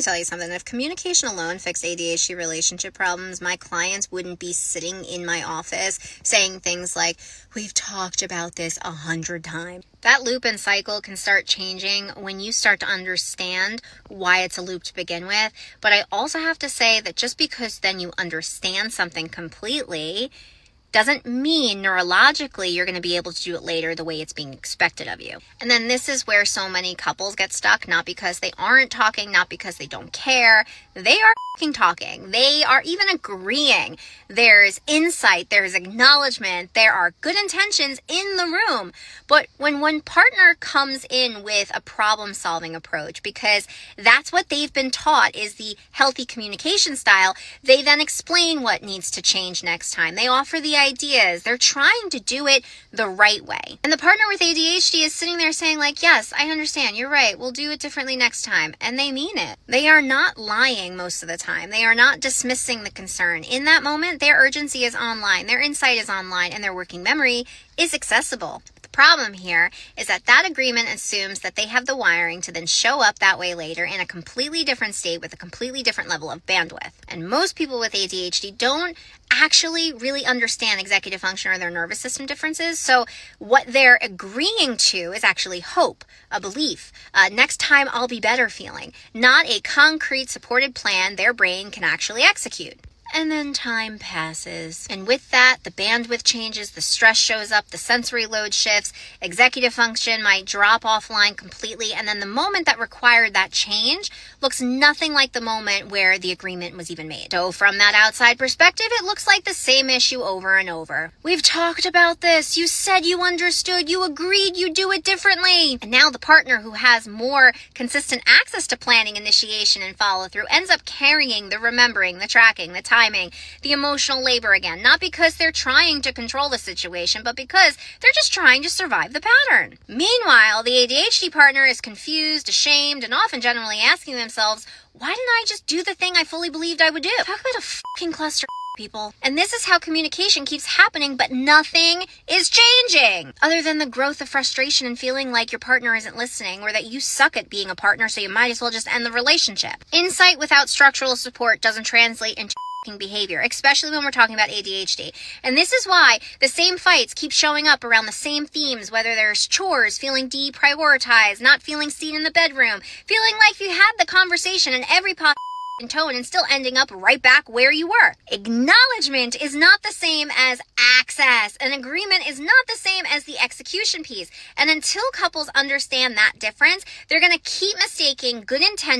me tell you something. If communication alone fixed ADHD relationship problems, my clients wouldn't be sitting in my office saying things like, we've talked about this 100 times. That loop and cycle can start changing when you start to understand why it's a loop to begin with. But I also have to say that just because then you understand something completely doesn't mean neurologically you're going to be able to do it later the way it's being expected of you. And then this is where so many couples get stuck, not because they aren't talking, not because they don't care. They are talking. They are even agreeing. There's insight, there's acknowledgement, there are good intentions in the room. But when one partner comes in with a problem-solving approach, because that's what they've been taught is the healthy communication style, they then explain what needs to change next time. They offer the ideas. They're trying to do it the right way. And the partner with ADHD is sitting there saying like, yes, I understand. You're right. We'll do it differently next time. And they mean it. They are not lying most of the time. They are not dismissing the concern. In that moment, their urgency is online. Their insight is online and their working memory is accessible. The problem here is that agreement assumes that they have the wiring to then show up that way later in a completely different state with a completely different level of bandwidth. And most people with ADHD don't actually really understand executive function or their nervous system differences. So what they're agreeing to is actually hope, a belief, next time I'll be better feeling, not a concrete supported plan their brain can actually execute. And then time passes. And with that, the bandwidth changes, the stress shows up, the sensory load shifts, executive function might drop offline completely. And then the moment that required that change looks nothing like the moment where the agreement was even made. So from that outside perspective, it looks like the same issue over and over. We've talked about this. You said you understood. You agreed you do it differently. And now the partner who has more consistent access to planning, initiation, and follow through ends up carrying the remembering, the tracking, the timing, the emotional labor again, not because they're trying to control the situation, but because they're just trying to survive the pattern. Meanwhile, the ADHD partner is confused, ashamed, and often generally asking themselves, why didn't I just do the thing I fully believed I would do? Talk about a fucking cluster, people. And this is how communication keeps happening, but nothing is changing. Other than the growth of frustration and feeling like your partner isn't listening or that you suck at being a partner, so you might as well just end the relationship. Insight without structural support doesn't translate into behavior, especially when we're talking about ADHD. And this is why the same fights keep showing up around the same themes, whether there's chores, feeling deprioritized, not feeling seen in the bedroom, feeling like you had the conversation in every tone and still ending up right back where you were. Acknowledgement is not the same as access. An agreement is not the same as the execution piece. And until couples understand that difference, they're going to keep mistaking good intention